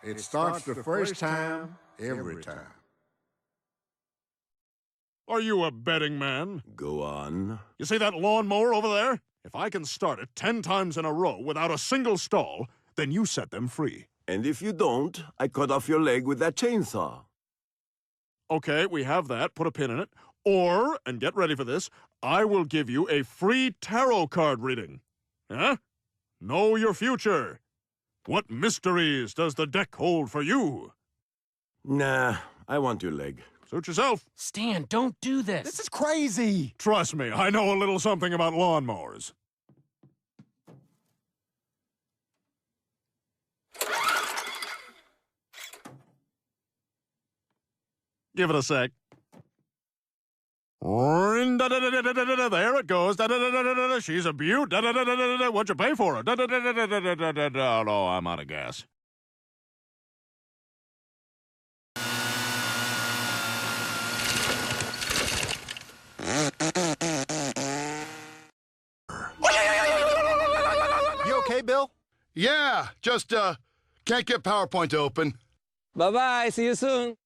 It starts the first time, every time. Are you a betting man? Go on. You see that lawnmower over there? If I can start it 10 times in a row without a single stall, then you set them free. And if you don't, I cut off your leg with that chainsaw. Okay, we have that. Put a pin in it. Or, and get ready for this, I will give you a free tarot card reading. Huh? Know your future. What mysteries does the deck hold for you? Nah, I want your leg. Suit yourself. Stan, don't do this. This is crazy. Trust me, I know a little something about lawnmowers. Give it a sec. There it goes. She's a beaut. What'd you pay for her? Oh, I'm out of gas. You okay, Bill? Yeah, just, can't get PowerPoint to open. Bye-bye. See you soon.